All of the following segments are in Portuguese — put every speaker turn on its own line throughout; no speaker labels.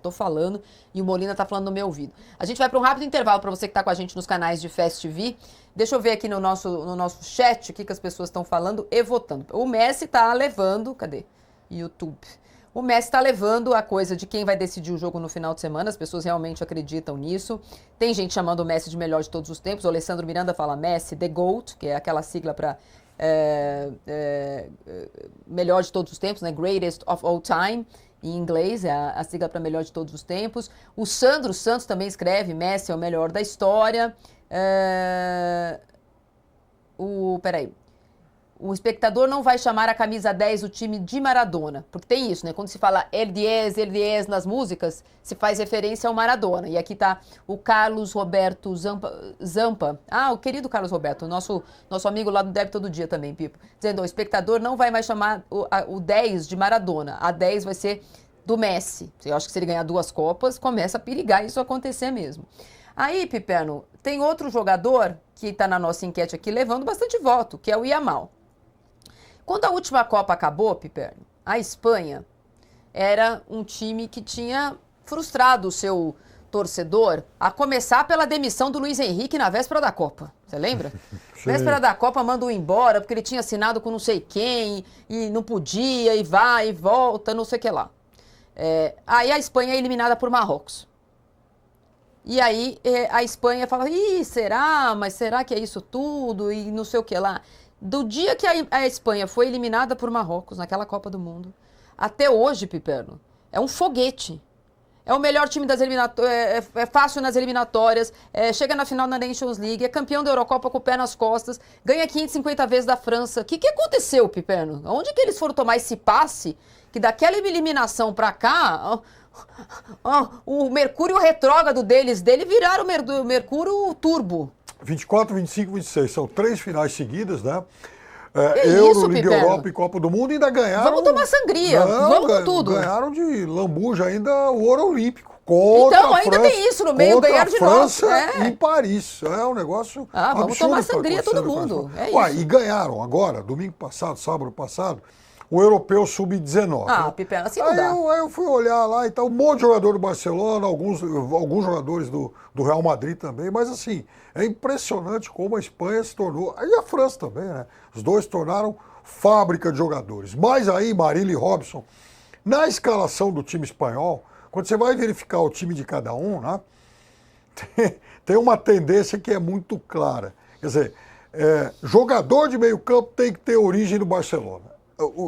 tô falando e o Molina tá falando no meu ouvido. A gente vai para um rápido intervalo para você que tá com a gente nos canais de Fast TV. Deixa eu ver aqui no nosso chat o que as pessoas estão falando e votando. O Messi tá levando, cadê? YouTube. O Messi tá levando a coisa de quem vai decidir o jogo no final de semana. As pessoas realmente acreditam nisso. Tem gente chamando o Messi de melhor de todos os tempos. O Alessandro Miranda fala Messi, the GOAT, que é aquela sigla para melhor de todos os tempos, né? Greatest of all time. Em inglês, é a sigla para melhor de todos os tempos. O Sandro Santos também escreve Messi é o melhor da história. Peraí. O espectador não vai chamar a camisa 10 do time de Maradona. Porque tem isso, né? Quando se fala El 10 nas músicas, se faz referência ao Maradona. E aqui tá o Carlos Roberto Zampa. Ah, o querido Carlos Roberto, nosso amigo lá do Débito Todo Dia também, Pipo. Dizendo, o espectador não vai mais chamar o 10 de Maradona. A 10 vai ser do Messi. Eu acho que se ele ganhar 2 Copas, começa a perigar isso acontecer mesmo. Aí, Piperno, tem outro jogador que tá na nossa enquete aqui levando bastante voto, que é o Yamal. Quando a última Copa acabou, Piperno, a Espanha era um time que tinha frustrado o seu torcedor, a começar pela demissão do Luiz Henrique na véspera da Copa. Você lembra? Véspera da Copa mandou embora porque ele tinha assinado com não sei quem e não podia, e vai e volta, não sei o que lá. Aí a Espanha é eliminada por Marrocos. E aí a Espanha fala, será? Mas será que é isso tudo? E não sei o que lá. Do dia que a Espanha foi eliminada por Marrocos naquela Copa do Mundo, até hoje, Piperno, é um foguete. É o melhor time das eliminatórias, é fácil nas eliminatórias, chega na final na Nations League, é campeão da Eurocopa com o pé nas costas, ganha 550 vezes da França. O que aconteceu, Piperno? Onde que eles foram tomar esse passe que daquela eliminação pra cá, o Mercúrio retrógrado dele viraram o Mercúrio Turbo.
24, 25, 26. São 3 finais seguidas, né?
Isso,
Liga
Piperno?
Europa e Copa do Mundo, e ainda ganharam...
Vamos tomar sangria, vamos com tudo.
Ganharam de lambuja ainda o ouro olímpico. Contra
então,
a
ainda
França,
tem isso no meio, ganharam de novo.
França em Paris. É um negócio
vamos
absurdo
tomar sangria todo mundo.
E ganharam agora, domingo passado, sábado passado, o europeu sub-19.
Piperno, assim não dá.
Aí eu fui olhar lá e tal, um monte de jogador do Barcelona, alguns jogadores do Real Madrid também, mas assim, é impressionante como a Espanha se tornou, e a França também, né? Os dois se tornaram fábrica de jogadores. Mas aí, Marília e Robson, na escalação do time espanhol, quando você vai verificar o time de cada um, né, tem uma tendência que é muito clara. Quer dizer, jogador de meio campo tem que ter origem no Barcelona.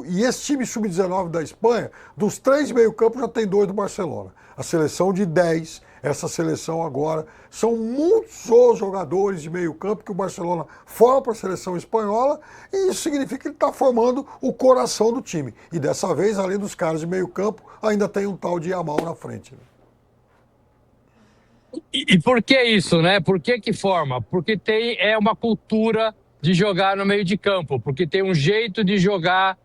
E esse time sub-19 da Espanha, dos 3 meio-campos, já tem 2 do Barcelona. A seleção de 10, essa seleção agora, são muitos os jogadores de meio-campo que o Barcelona forma para a seleção espanhola, e isso significa que ele está formando o coração do time. E dessa vez, além dos caras de meio-campo, ainda tem um tal de Yamal na frente. Né?
E por que isso, né? Por que forma? Porque é uma cultura de jogar no meio de campo, porque tem um jeito de jogar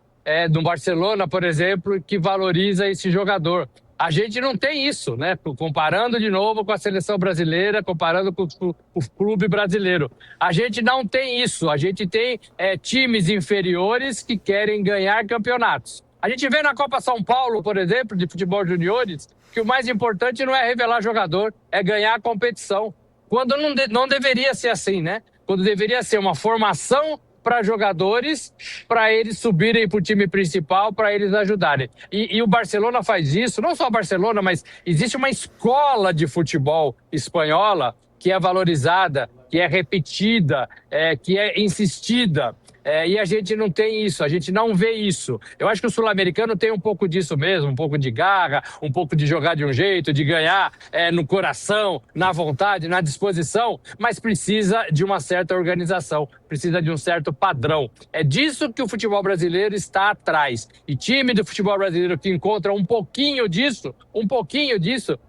no Barcelona, por exemplo, que valoriza esse jogador. A gente não tem isso, né? Comparando de novo com a seleção brasileira, comparando com o clube brasileiro. A gente não tem isso. A gente tem times inferiores que querem ganhar campeonatos. A gente vê na Copa São Paulo, por exemplo, de futebol juniores, que o mais importante não é revelar jogador, é ganhar a competição. Quando não deveria ser assim, né? Quando deveria ser uma formação para jogadores, para eles subirem para o time principal, para eles ajudarem. E o Barcelona faz isso, não só o Barcelona, mas existe uma escola de futebol espanhola que é valorizada, que é repetida, que é insistida. E a gente não tem isso, a gente não vê isso. Eu acho que o sul-americano tem um pouco disso mesmo, um pouco de garra, um pouco de jogar de um jeito, de ganhar no coração, na vontade, na disposição, mas precisa de uma certa organização, precisa de um certo padrão. É disso que o futebol brasileiro está atrás. E time do futebol brasileiro que encontra um pouquinho disso,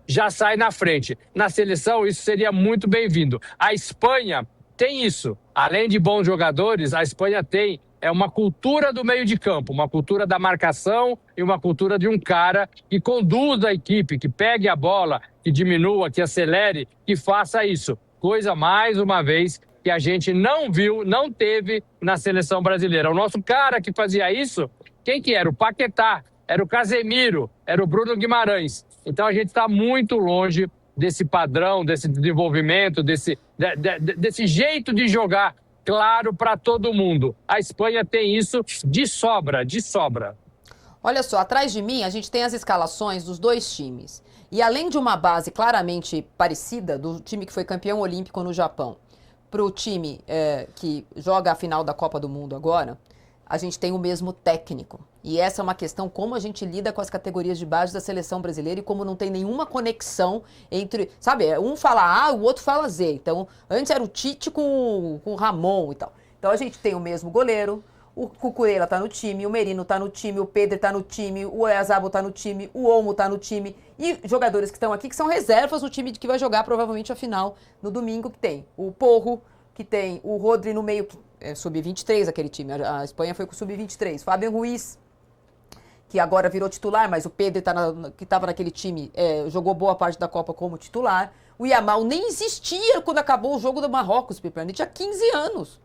já sai na frente. Na seleção, isso seria muito bem-vindo. A Espanha tem isso. Além de bons jogadores, a Espanha tem uma cultura do meio de campo, uma cultura da marcação e uma cultura de um cara que conduza a equipe, que pegue a bola, que diminua, que acelere, que faça isso. Coisa, mais uma vez, que a gente não viu, não teve na seleção brasileira. O nosso cara que fazia isso, quem que era? O Paquetá, era o Casemiro, era o Bruno Guimarães. Então a gente está muito longe desse padrão, desse desenvolvimento, desse jeito de jogar claro para todo mundo. A Espanha tem isso de sobra, de sobra.
Olha só, atrás de mim a gente tem as escalações dos dois times. E além de uma base claramente parecida do time que foi campeão olímpico no Japão para o time que joga a final da Copa do Mundo agora, a gente tem o mesmo técnico. E essa é uma questão como a gente lida com as categorias de base da seleção brasileira e como não tem nenhuma conexão entre, sabe, um fala A, o outro fala Z. Então, antes era o Tite com o Ramon e tal. Então a gente tem o mesmo goleiro, o Cucurella tá no time, o Merino tá no time, o Pedro tá no time, o Oyarzabal tá no time, o Olmo tá no time. E jogadores que estão aqui que são reservas do time que vai jogar provavelmente a final no domingo, que tem o Porro, que tem o Rodri no meio, sub-23 aquele time, a Espanha foi com o sub-23, Fábio Ruiz, que agora virou titular, mas o Pedro que estava naquele time jogou boa parte da Copa como titular. O Yamal nem existia quando acabou o jogo do Marrocos, Piperno, ele tinha 15 anos.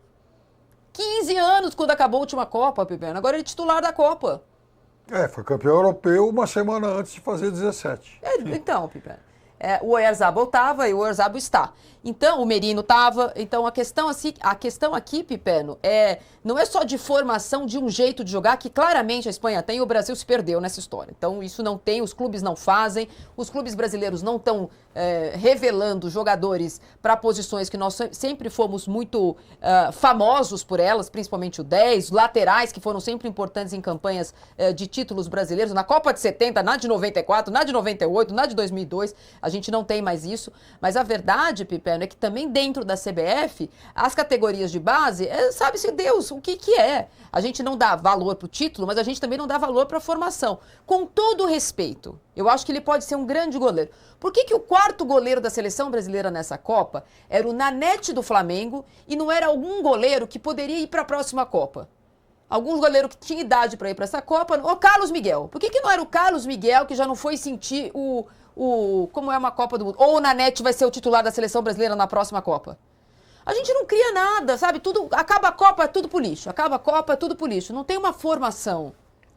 15 anos quando acabou a última Copa, Piperno, agora ele é titular da Copa.
Foi campeão europeu uma semana antes de fazer 17.
Então, Piperno. O Oyarzabal estava e o Oyarzabal está. Então, o Merino estava. Então, a questão aqui, Piperno, não é só de formação de um jeito de jogar, que claramente a Espanha tem e o Brasil se perdeu nessa história. Então, isso não tem, os clubes não fazem, os clubes brasileiros não estão revelando jogadores para posições que nós sempre fomos muito famosos por elas, principalmente o 10, laterais, que foram sempre importantes em campanhas de títulos brasileiros. Na Copa de 70, na de 94, na de 98, na de 2002, a gente não tem mais isso. Mas a verdade, Piperno, é que também dentro da CBF, as categorias de base, sabe-se Deus o que é. A gente não dá valor para o título, mas a gente também não dá valor para a formação. Com todo o respeito, eu acho que ele pode ser um grande goleiro. Por que o quarto goleiro da seleção brasileira nessa Copa era o Nanete do Flamengo e não era algum goleiro que poderia ir para a próxima Copa? Algum goleiro que tinha idade para ir para essa Copa, o Carlos Miguel. Por que não era o Carlos Miguel que já não foi sentir como é uma Copa do Mundo? Ou o Nanete vai ser o titular da seleção brasileira na próxima Copa? A gente não cria nada, sabe? Acaba a Copa, é tudo pro lixo. Acaba a Copa, é tudo pro lixo. Não tem uma formação.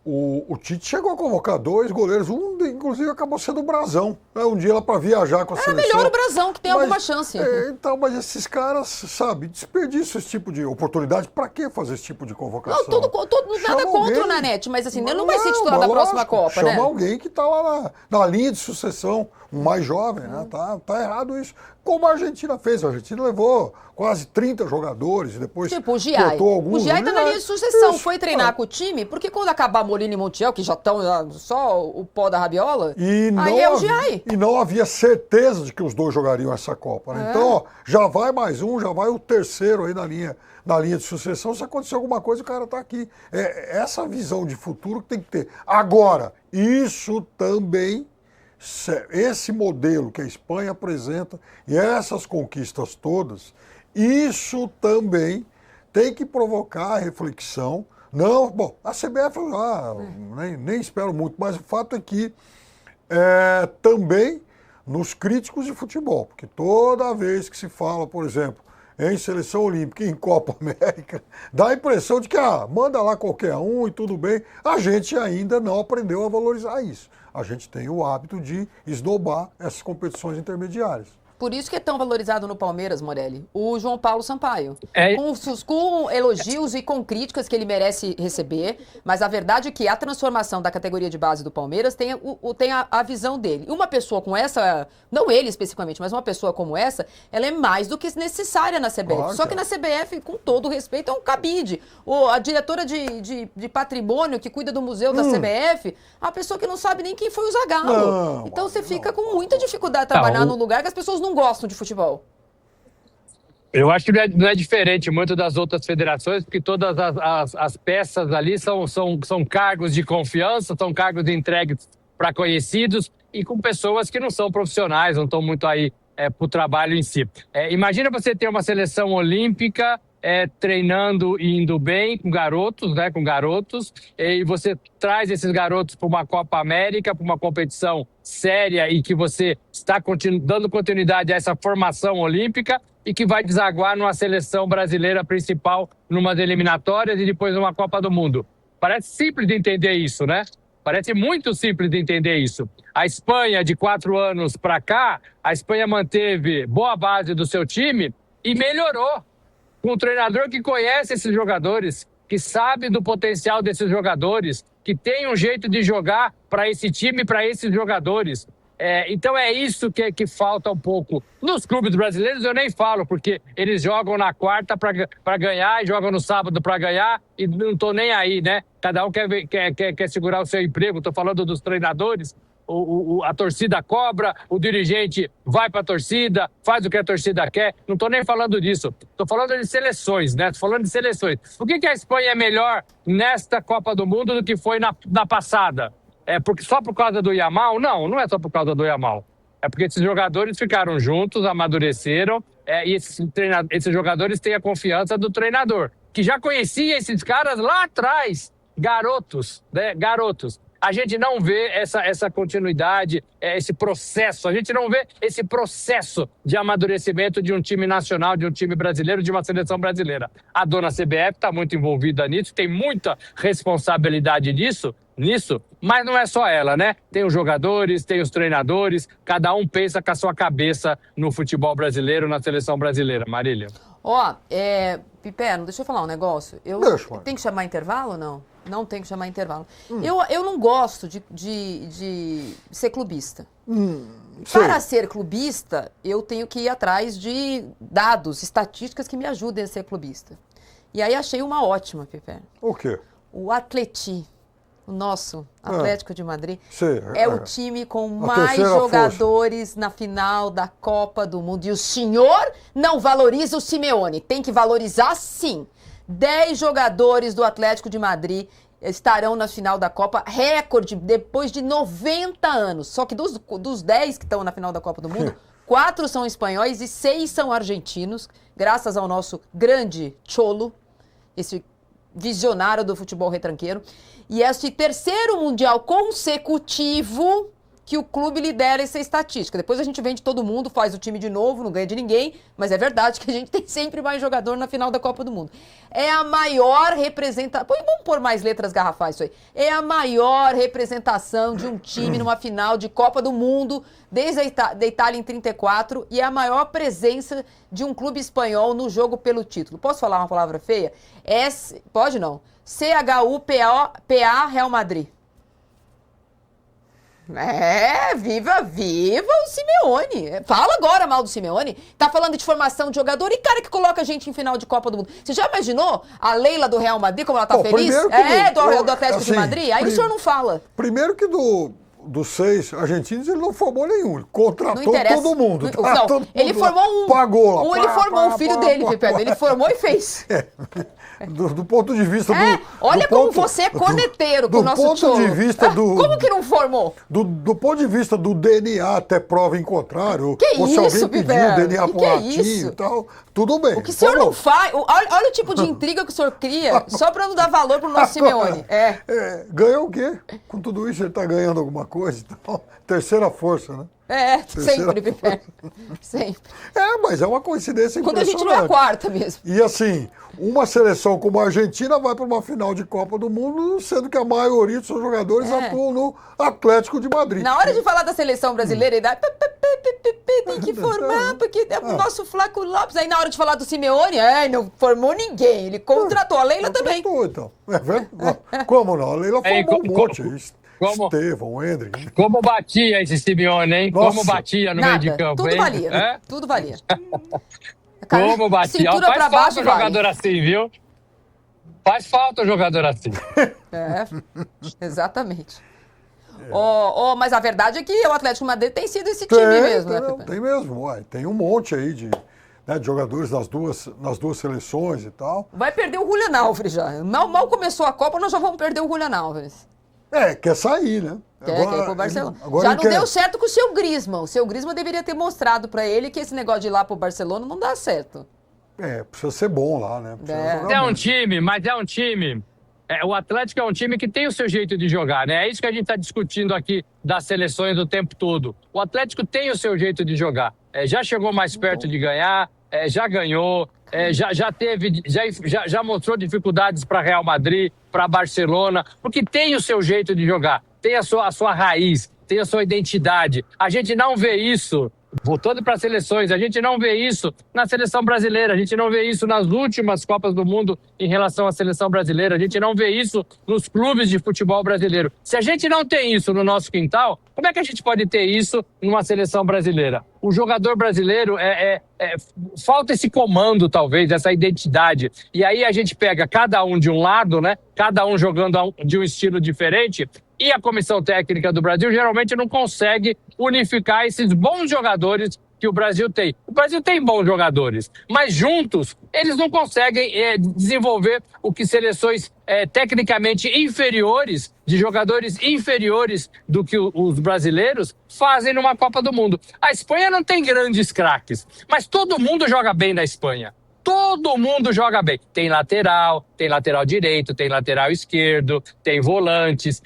O Tite chegou a convocar 2 goleiros, um inclusive acabou sendo o Brazão. Um dia lá para viajar com a seleção.
É melhor o Brazão, que tem alguma chance.
Mas esses caras, sabe, desperdiçam esse tipo de oportunidade. Para que fazer esse tipo de convocação?
Não, nada contra o Nanete, mas assim, ele não vai ser titular da próxima Copa, né?
Chama alguém que tá lá na linha de sucessão, um mais jovem, né? Tá errado isso. Como a Argentina fez. A Argentina levou quase 30 jogadores e depois
o Giai.
Alguns.
O Giai tá na linha de sucessão. Foi treinar com o time, porque quando acabar Molina e Montiel, que já estão só o pó da rabiola, aí é o Giai.
E não havia certeza de que os dois jogariam essa Copa, né? Então, já vai mais um, já vai o terceiro aí na linha de sucessão. Se acontecer alguma coisa, o cara tá aqui. Essa visão de futuro que tem que ter. Agora, isso também... Esse modelo que a Espanha apresenta e essas conquistas todas, isso também tem que provocar a reflexão. Não, bom, a CBF nem espero muito, mas o fato é que também nos críticos de futebol, porque toda vez que se fala, por exemplo, em seleção olímpica e em Copa América, dá a impressão de que manda lá qualquer um e tudo bem. A gente ainda não aprendeu a valorizar isso. A gente tem o hábito de esnobar essas competições intermediárias.
Por isso que é tão valorizado no Palmeiras, Morelli, o João Paulo Sampaio. Com elogios e com críticas que ele merece receber, mas a verdade é que a transformação da categoria de base do Palmeiras tem a visão dele. Uma pessoa com essa, não ele especificamente, mas uma pessoa como essa, ela é mais do que necessária na CBF. Claro, só que na CBF, com todo respeito, é um cabide. A diretora de patrimônio que cuida do museu da CBF, a pessoa que não sabe nem quem foi o Zagallo. Então você fica com muita dificuldade de trabalhar num lugar que as pessoas não gostam de futebol.
Eu acho que não é diferente muito das outras federações, porque todas as peças ali são cargos de confiança, são cargos entregues para conhecidos e com pessoas que não são profissionais, não estão muito aí para o trabalho em si. Imagina você ter uma seleção olímpica treinando e indo bem com garotos, né? E você traz esses garotos para uma Copa América, para uma competição séria e que você está dando continuidade a essa formação olímpica e que vai desaguar numa seleção brasileira principal, numas eliminatórias e depois numa Copa do Mundo. Parece simples de entender isso, né? Parece muito simples de entender isso. A Espanha, de 4 anos para cá, a Espanha manteve boa base do seu time e melhorou. Com um treinador que conhece esses jogadores, que sabe do potencial desses jogadores, que tem um jeito de jogar para esse time, para esses jogadores. Então é isso que falta um pouco. Nos clubes brasileiros eu nem falo, porque eles jogam na quarta para ganhar e jogam no sábado para ganhar e não estou nem aí, né? Cada um quer segurar o seu emprego. Estou falando dos treinadores. A torcida cobra, o dirigente vai para a torcida, faz o que a torcida quer. Não estou nem falando disso. Estou falando de seleções, né? Estou falando de seleções. Por que a Espanha é melhor nesta Copa do Mundo do que foi na passada? Só por causa do Yamal? Não é só por causa do Yamal. É porque esses jogadores ficaram juntos, amadureceram, e esses jogadores têm a confiança do treinador, que já conhecia esses caras lá atrás, garotos, né? Garotos. A gente não vê essa continuidade, esse processo. A gente não vê esse processo de amadurecimento de um time nacional, de um time brasileiro, de uma seleção brasileira. A dona CBF está muito envolvida nisso, tem muita responsabilidade nisso, mas não é só ela, né? Tem os jogadores, tem os treinadores, cada um pensa com a sua cabeça no futebol brasileiro, na seleção brasileira. Marília.
Piperno, deixa eu falar um negócio. Tem que chamar intervalo ou não? Não tem que chamar intervalo. Eu não gosto de ser clubista. Para ser clubista, eu tenho que ir atrás de dados, estatísticas que me ajudem a ser clubista. E aí achei uma ótima, Piperno.
O quê?
O Atleti. O nosso Atlético de Madrid
Sim,
é o time com mais jogadores na final da Copa do Mundo. E o senhor não valoriza o Simeone. Tem que valorizar, sim. 10 jogadores do Atlético de Madrid estarão na final da Copa. Recorde depois de 90 anos. Só que dos 10 que estão na final da Copa do Mundo, 4 são espanhóis e 6 são argentinos. Graças ao nosso grande Cholo, esse visionário do futebol retranqueiro. E esse terceiro mundial consecutivo que o clube lidera essa estatística. Depois a gente vende todo mundo, faz o time de novo, não ganha de ninguém, mas é verdade que a gente tem sempre mais jogador na final da Copa do Mundo. É a maior representação... Vamos pôr mais letras garrafais isso aí. É a maior representação de um time numa final de Copa do Mundo desde a Itália em 34 e é a maior presença de um clube espanhol no jogo pelo título. Posso falar uma palavra feia? Pode não. CHUPA Real Madrid. Viva o Simeone. Fala agora mal do Simeone. Tá falando de formação de jogador e cara que coloca a gente em final de Copa do Mundo. Você já imaginou a Leila do Real Madrid, como ela tá feliz? Do Atlético de Madrid? Aí o senhor não fala.
Primeiro que dos 6 argentinos, ele não formou nenhum. Ele contratou todo mundo.
Ele formou um.
Pagou lá.
Ele formou o filho dele, Pepe. Ele formou e fez.
Do ponto de vista
olha como você é corneteiro com o nosso
ponto de vista
como que não formou?
Do ponto de vista do DNA, até prova em contrário, ou se alguém pediu o DNA pro latinho e tal, tudo bem.
O que o senhor não faz... Olha o tipo de intriga que o senhor cria só para não dar valor pro nosso Simeone.
Ganhou o quê? Com tudo isso ele tá ganhando alguma coisa. Então, terceira força, né?
Sempre, Piper. Sempre.
Mas é uma coincidência
quando
impressionante.
Quando a gente não é a quarta mesmo.
E assim, uma seleção como a Argentina vai para uma final de Copa do Mundo, sendo que a maioria dos seus jogadores atuam no Atlético de Madrid.
Na hora de falar da seleção brasileira, ele dá... Tem que formar, porque é o nosso Flaco Lopes. Aí na hora de falar do Simeone, não formou ninguém. Ele contratou a Leila também.
Então. Como não? A Leila formou um monte. Estevão, Hendrick.
Como batia esse Simeone, hein?
Nossa.
Como batia no meio de campo,
tudo
hein?
Valia, tudo valia.
Como batia. Faz falta um jogador assim, viu? Faz falta um jogador assim.
Exatamente. Mas a verdade é que o Atlético de Madrid tem sido esse time mesmo, né, Pepe?
Tem mesmo. Tem um monte aí de jogadores nas duas seleções e tal.
Vai perder o Julián Álvares já. Mal começou a Copa, nós já vamos perder o Julián Álvares.
Quer sair, né?
Quer ir pro Barcelona. Já não deu certo com o seu Griezmann. O seu Griezmann deveria ter mostrado pra ele que esse negócio de ir lá pro Barcelona não dá certo.
Precisa ser bom lá, né?
É um time. O Atlético é um time que tem o seu jeito de jogar, né? É isso que a gente está discutindo aqui das seleções o tempo todo. O Atlético tem o seu jeito de jogar. Já chegou mais perto de ganhar, já ganhou, já mostrou dificuldades para Real Madrid, para Barcelona, porque tem o seu jeito de jogar. tem a sua raiz, tem a sua identidade. A gente não vê isso, voltando para as seleções, a gente não vê isso na seleção brasileira, a gente não vê isso nas últimas Copas do Mundo em relação à seleção brasileira, a gente não vê isso nos clubes de futebol brasileiro. Se a gente não tem isso no nosso quintal, como é que a gente pode ter isso numa seleção brasileira? O jogador brasileiro falta esse comando, talvez, essa identidade. E aí a gente pega cada um de um lado, né? Cada um jogando de um estilo diferente. E a comissão técnica do Brasil geralmente não consegue unificar esses bons jogadores que o Brasil tem. O Brasil tem bons jogadores, mas juntos eles não conseguem desenvolver o que seleções tecnicamente inferiores, de jogadores inferiores do que os brasileiros, fazem numa Copa do Mundo. A Espanha não tem grandes craques, mas todo mundo joga bem na Espanha. Todo mundo joga bem. Tem lateral direito, tem lateral esquerdo, tem volantes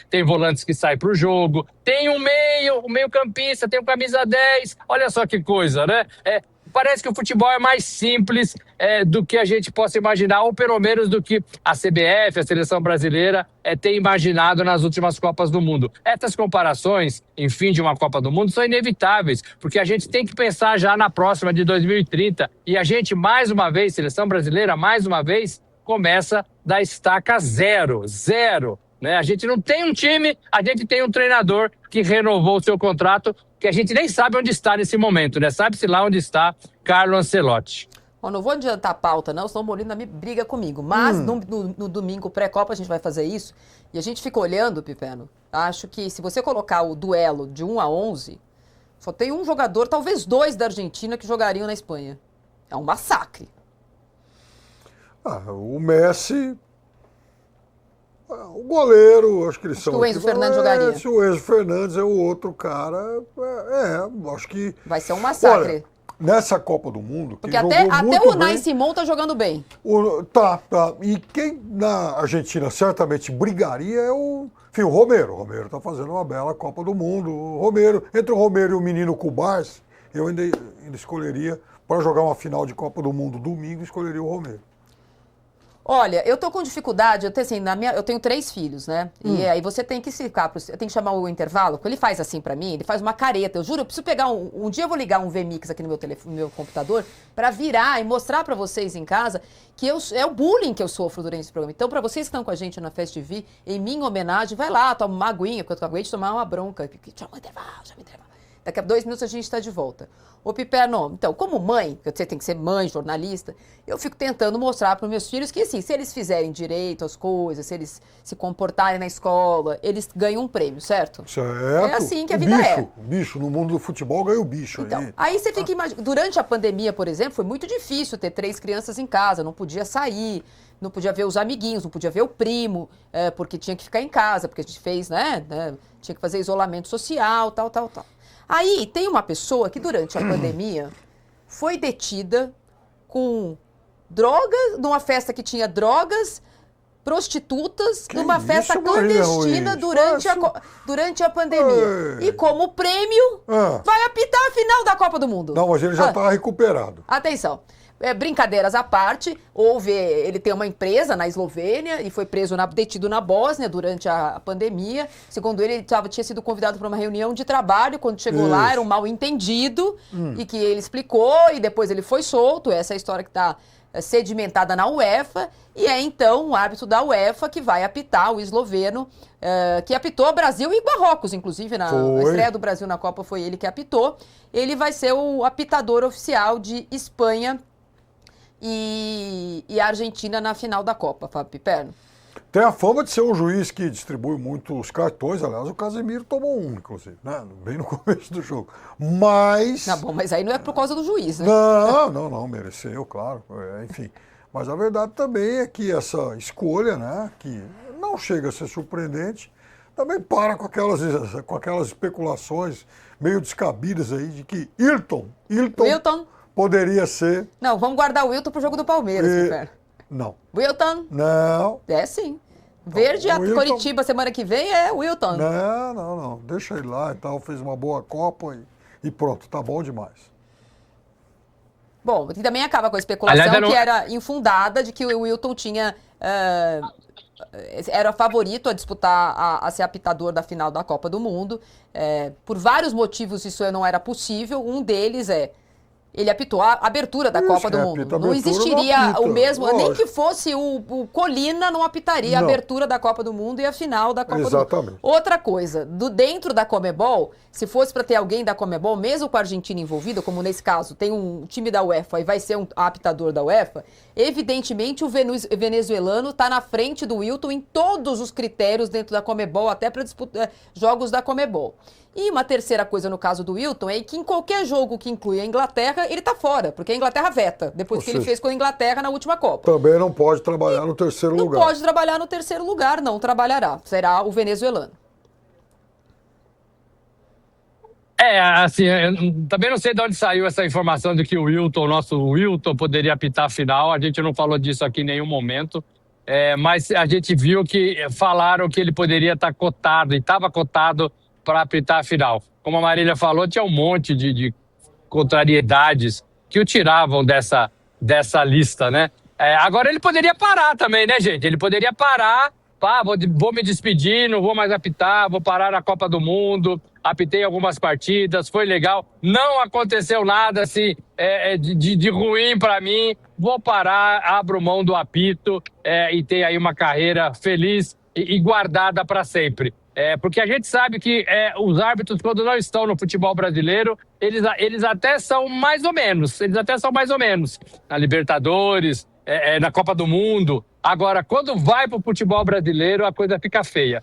que saem para o jogo, tem um meio campista, tem um camisa 10. Olha só que coisa, né? Parece que o futebol é mais simples do que a gente possa imaginar, ou pelo menos do que a CBF, a Seleção Brasileira, tem imaginado nas últimas Copas do Mundo. Essas comparações, em fim de uma Copa do Mundo, são inevitáveis, porque a gente tem que pensar já na próxima de 2030. E a gente, mais uma vez, Seleção Brasileira, mais uma vez, começa da estaca zero. Né? A gente não tem um time, a gente tem um treinador que renovou o seu contrato, que a gente nem sabe onde está nesse momento, né? Sabe-se lá onde está Carlo Ancelotti.
Bom, não vou adiantar a pauta, não, senão o Molina me briga comigo. Mas no domingo pré-Copa a gente vai fazer isso. E a gente fica olhando, Pipeno. Acho que se você colocar o duelo de 1 a 11, só tem um jogador, talvez 2 da Argentina que jogariam na Espanha. É um massacre.
O Messi... O goleiro, acho que eles são...
O Enzo Fernandes jogaria.
Se o Enzo Fernandes é o outro cara, acho que...
Vai ser um massacre.
Olha, nessa Copa do Mundo...
Porque até o Unai Simon tá jogando bem.
Tá. E quem na Argentina certamente brigaria é o Romero. O Romero tá fazendo uma bela Copa do Mundo. Entre o Romero e o menino Cubars, eu ainda escolheria, para jogar uma final de Copa do Mundo domingo, escolheria o Romero.
Olha, eu tô com dificuldade, eu tenho 3 filhos, né? E aí você tem que tem que chamar o intervalo, porque ele faz assim pra mim, ele faz uma careta. Eu juro, eu preciso pegar um dia eu vou ligar um VMix aqui no meu computador pra virar e mostrar pra vocês em casa que é o bullying que eu sofro durante esse programa. Então, pra vocês que estão com a gente na Fast TV, em minha homenagem, vai lá, toma uma aguinha, porque eu aguento de tomar uma bronca. Chama o intervalo. Daqui a 2 minutos a gente está de volta. Ô, Piperno, então, como mãe, você tem que ser mãe, jornalista, eu fico tentando mostrar para os meus filhos que, assim, se eles fizerem direito às coisas, se eles se comportarem na escola, eles ganham um prêmio, certo?
Certo.
É assim que a vida é.
O bicho, no mundo do futebol ganha o bicho.
Então, aí você fica imaginando, durante a pandemia, por exemplo, foi muito difícil ter 3 crianças em casa, não podia sair, não podia ver os amiguinhos, não podia ver o primo, porque tinha que ficar em casa, porque a gente fez, né, tinha que fazer isolamento social, tal. Aí tem uma pessoa que durante a pandemia foi detida com drogas, numa festa que tinha drogas, prostitutas, numa festa clandestina durante a pandemia. E como prêmio, vai apitar a final da Copa do Mundo.
Não, mas ele já está recuperado.
Atenção. Brincadeiras à parte, ele tem uma empresa na Eslovênia e foi detido na Bósnia durante a pandemia. Segundo ele tinha sido convidado para uma reunião de trabalho. Quando chegou lá, era um mal-entendido e que ele explicou e depois ele foi solto. Essa é a história que está sedimentada na UEFA. E é então o árbitro da UEFA que vai apitar, o esloveno, que apitou Brasil e Marrocos, inclusive. Na estreia do Brasil na Copa foi ele que apitou. Ele vai ser o apitador oficial de Espanha e a Argentina na final da Copa, Fábio Piperno.
Tem a fama de ser um juiz que distribui muitos cartões, aliás, o Casemiro tomou um, inclusive, né? Bem no começo do jogo. Mas...
Tá bom, mas aí não é por causa do juiz, né?
Não, mereceu, claro, enfim. Mas a verdade também é que essa escolha, né, que não chega a ser surpreendente, também para com aquelas especulações meio descabidas aí de que Wilton poderia ser...
Não, vamos guardar o Wilton pro jogo do Palmeiras, Piperno.
Não.
Wilton?
Não.
É sim. Verde a Coritiba semana que vem é Wilton.
Não. Deixa ele lá e tal, fez uma boa Copa e pronto, tá bom demais.
Bom, e também acaba com a especulação que era infundada de que o Wilton tinha era favorito a disputar, a ser apitador da final da Copa do Mundo. Por vários motivos isso não era possível. Um deles ele apitou a abertura da Copa do Mundo. Não existiria o mesmo, nem que fosse o Colina não apitaria a abertura da Copa do Mundo e a final da Copa do Mundo. Outra coisa, dentro da Conmebol, se fosse para ter alguém da Conmebol, mesmo com a Argentina envolvida, como nesse caso, tem um time da UEFA e vai ser um apitador da UEFA, evidentemente o venezuelano está na frente do Wilton em todos os critérios dentro da Conmebol, até para disputar jogos da Conmebol. E uma terceira coisa no caso do Wilton é que em qualquer jogo que inclui a Inglaterra, ele tá fora, porque a Inglaterra veta, depois que ele fez com a Inglaterra na última Copa.
Também não pode trabalhar no terceiro lugar.
Não pode trabalhar no terceiro lugar, não trabalhará. Será o venezuelano.
Assim, eu também não sei de onde saiu essa informação de que o nosso Wilton, poderia apitar a final. A gente não falou disso aqui em nenhum momento. Mas a gente viu que falaram que ele poderia estar cotado, e estava cotado para apitar a final. Como a Marília falou, tinha um monte de contrariedades que o tiravam dessa lista, né? Agora ele poderia parar também, né, gente? Ele poderia parar, vou me despedir, não vou mais apitar, vou parar na Copa do Mundo, apitei algumas partidas, foi legal, não aconteceu nada assim, de ruim para mim, vou parar, abro mão do apito e ter aí uma carreira feliz e guardada para sempre. Porque a gente sabe que os árbitros, quando não estão no futebol brasileiro, eles até são mais ou menos. Na Libertadores, na Copa do Mundo. Agora, quando vai para o futebol brasileiro, a coisa fica feia.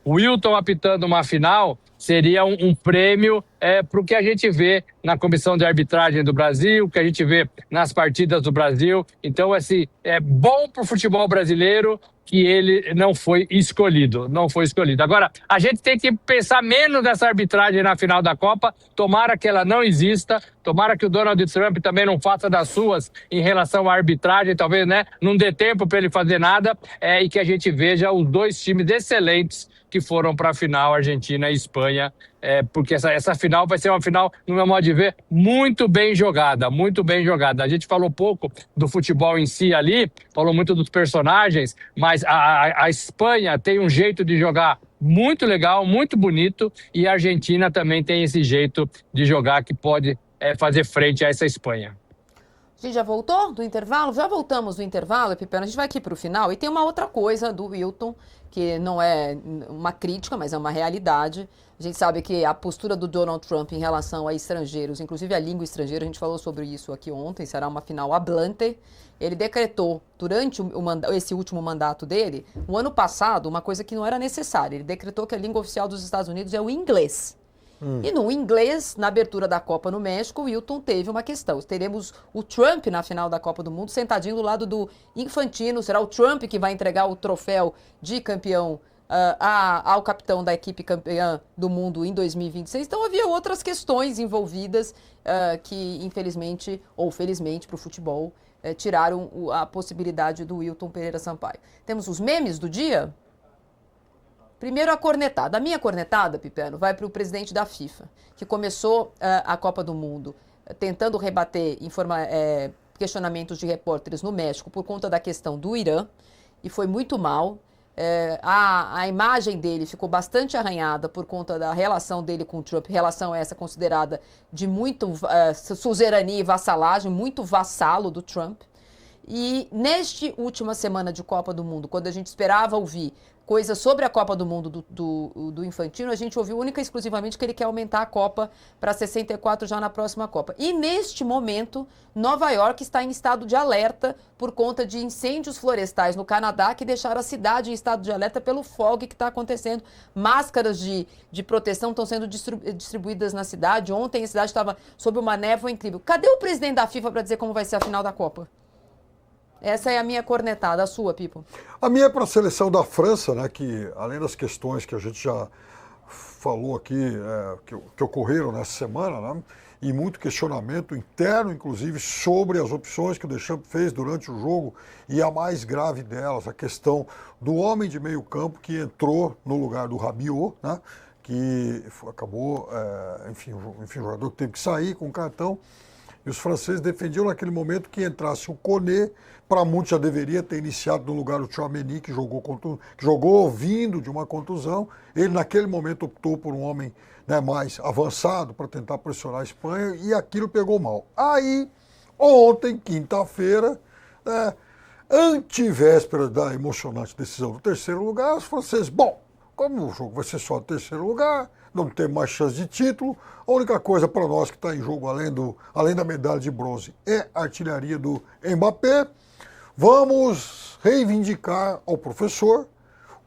O Wilton apitando uma final seria um prêmio para o que a gente vê na comissão de arbitragem do Brasil, que a gente vê nas partidas do Brasil. Então, assim, é bom para o futebol brasileiro que ele não foi escolhido. Agora, a gente tem que pensar menos nessa arbitragem na final da Copa. Tomara que ela não exista. Tomara que o Donald Trump também não faça das suas em relação à arbitragem. Talvez, né, não dê tempo para ele fazer nada. E que a gente veja os dois times excelentes que foram para a final, Argentina e Espanha, porque essa final vai ser uma final, no meu modo de ver, muito bem jogada. A gente falou pouco do futebol em si ali, falou muito dos personagens, mas a Espanha tem um jeito de jogar muito legal, muito bonito, e a Argentina também tem esse jeito de jogar que pode fazer frente a essa Espanha.
A gente já voltou do intervalo? Já voltamos do intervalo, Pipena. A gente vai aqui para o final. E tem uma outra coisa do Wilton, que não é uma crítica, mas é uma realidade. A gente sabe que a postura do Donald Trump em relação a estrangeiros, inclusive a língua estrangeira, a gente falou sobre isso aqui ontem, será uma final hablante. Ele decretou, durante esse último mandato dele, no ano passado, uma coisa que não era necessária. Ele decretou que a língua oficial dos Estados Unidos é o inglês. E no inglês, na abertura da Copa no México, o Wilton teve uma questão. Teremos o Trump na final da Copa do Mundo, sentadinho do lado do Infantino. Será o Trump que vai entregar o troféu de campeão ao capitão da equipe campeã do mundo em 2026. Então havia outras questões envolvidas que, infelizmente ou felizmente para o futebol, tiraram a possibilidade do Wilton Pereira Sampaio. Temos os memes do dia? Primeiro a cornetada. A minha cornetada, Pipeno, vai para o presidente da FIFA, que começou a Copa do Mundo tentando rebater questionamentos de repórteres no México por conta da questão do Irã, e foi muito mal. A imagem dele ficou bastante arranhada por conta da relação dele com o Trump, relação essa considerada de muito suzerania e vassalagem, muito vassalo do Trump. E neste última semana de Copa do Mundo, quando a gente esperava ouvir coisas sobre a Copa do Mundo do Infantino, a gente ouviu única e exclusivamente que ele quer aumentar a Copa para 64 já na próxima Copa. E neste momento, Nova York está em estado de alerta por conta de incêndios florestais no Canadá que deixaram a cidade em estado de alerta pelo fog que está acontecendo. Máscaras de proteção estão sendo distribuídas na cidade. Ontem a cidade estava sob uma névoa incrível. Cadê o presidente da FIFA para dizer como vai ser a final da Copa? Essa é a minha cornetada, a sua, Pipo. A
minha é para a seleção da França, né, que além das questões que a gente já falou aqui, que ocorreram nessa semana, né, e muito questionamento interno, inclusive, sobre as opções que o Deschamps fez durante o jogo, e a mais grave delas, a questão do homem de meio campo que entrou no lugar do Rabiot, né, que acabou, enfim, o jogador que teve que sair com cartão. E os franceses defendiam naquele momento que entrasse o Koné, para muitos já deveria ter iniciado no lugar o Tchouaméni, que jogou vindo de uma contusão. Ele naquele momento optou por um homem, né, mais avançado para tentar pressionar a Espanha e aquilo pegou mal. Aí, ontem, quinta-feira, né, antivéspera da emocionante decisão do terceiro lugar, os franceses, bom, como o jogo vai ser só do terceiro lugar, não tem mais chance de título, a única coisa para nós que está em jogo, além da medalha de bronze, é a artilharia do Mbappé. Vamos reivindicar ao professor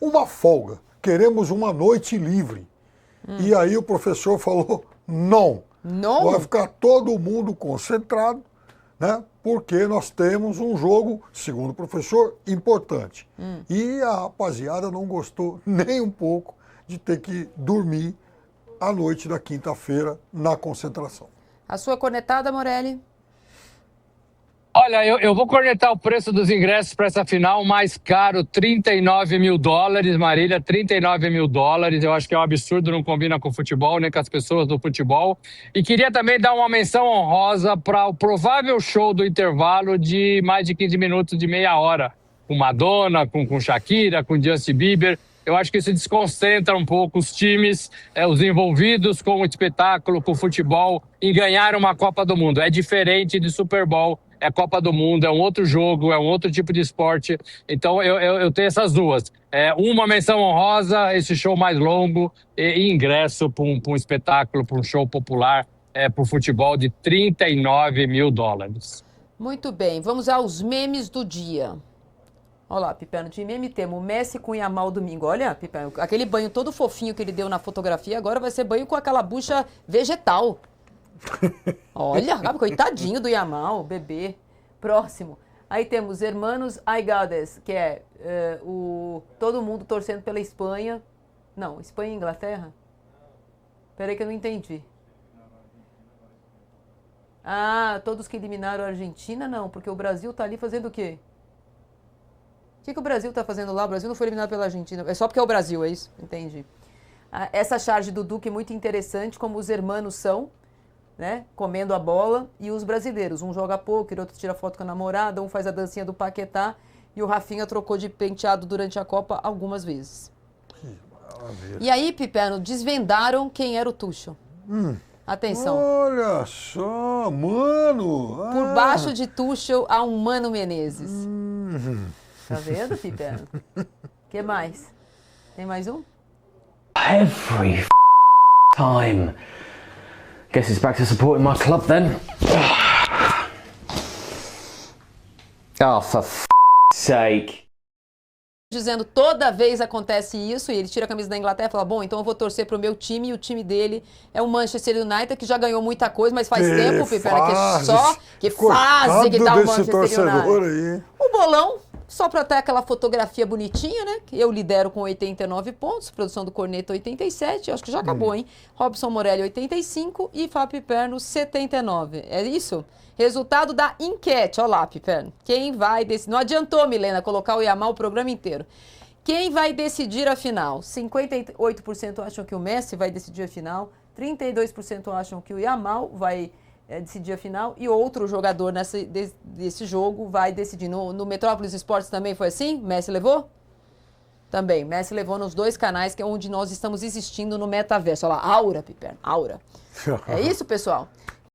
uma folga. Queremos uma noite livre. E aí o professor falou, não.
Não?
Vai ficar todo mundo concentrado, né? Porque nós temos um jogo, segundo o professor, importante. E a rapaziada não gostou nem um pouco de ter que dormir à noite da quinta-feira na concentração.
A sua cornetada, Morelli?
Olha, eu vou cornetar o preço dos ingressos para essa final mais caro, $39 mil, Marília, $39 mil. Eu acho que é um absurdo, não combina com o futebol, nem com as pessoas do futebol. E queria também dar uma menção honrosa para o provável show do intervalo de mais de 15 minutos, de meia hora, com Madonna, com Shakira, com Justin Bieber. Eu acho que isso desconcentra um pouco os times, os envolvidos com o espetáculo, com o futebol, em ganhar uma Copa do Mundo. É diferente de Super Bowl, é Copa do Mundo, é um outro jogo, é um outro tipo de esporte. Então eu tenho essas duas. Uma menção honrosa, esse show mais longo, e ingresso para um espetáculo, para um show popular, para o futebol de $39 mil.
Muito bem, vamos aos memes do dia. Olha lá, Pipeno, de meme temos o Messi com o Yamal domingo. Olha, Pipeno, aquele banho todo fofinho que ele deu na fotografia, agora vai ser banho com aquela bucha vegetal. Olha, coitadinho do Yamal, bebê. Próximo. Aí temos Hermanos Aigades, que é todo mundo torcendo pela Espanha. Não, Espanha e Inglaterra? Peraí que eu não entendi. Ah, todos que eliminaram a Argentina, não, porque o Brasil tá ali fazendo o quê? O que o Brasil tá fazendo lá? O Brasil não foi eliminado pela Argentina. É só porque é o Brasil, é isso? Entendi. Essa charge do Duque é muito interessante, como os hermanos são, né? Comendo a bola, e os brasileiros. Um joga pôquer, outro tira foto com a namorada, um faz a dancinha do Paquetá, e o Rafinha trocou de penteado durante a Copa algumas vezes.
Que maravilha.
E aí, Pipeno, desvendaram quem era o Tuchel. Atenção.
Olha só, mano.
Por baixo de Tuchel há um Mano Menezes. Tá vendo, Pipeno? O que mais? Tem mais um?
Every time. Guess it's back to supporting my club then. Oh, for sake.
Dizendo toda vez acontece isso, e ele tira a camisa da Inglaterra e fala, bom, então eu vou torcer pro meu time, e o time dele é o Manchester United, que já ganhou muita coisa, mas faz tempo, Pipera, que fase que tá o Manchester United.
Aí.
O bolão, só para ter aquela fotografia bonitinha, né? Eu lidero com 89 pontos, produção do Corneta 87, acho que já acabou, hein? Robson Morelli 85 e Fábio Piperno 79. É isso? Resultado da enquete, olha lá, Piperno. Quem vai decidir? Não adiantou, Milena, colocar o Yamal o programa inteiro. Quem vai decidir a final? 58% acham que o Messi vai decidir a final, 32% acham que o Yamal vai decidir a final, e outro jogador desse jogo vai decidir. No Metrópolis Esportes também foi assim? Messi levou? Também. Messi levou nos dois canais, que é onde nós estamos existindo no metaverso. Olha lá, Aura, Piperno, Aura. É isso, pessoal?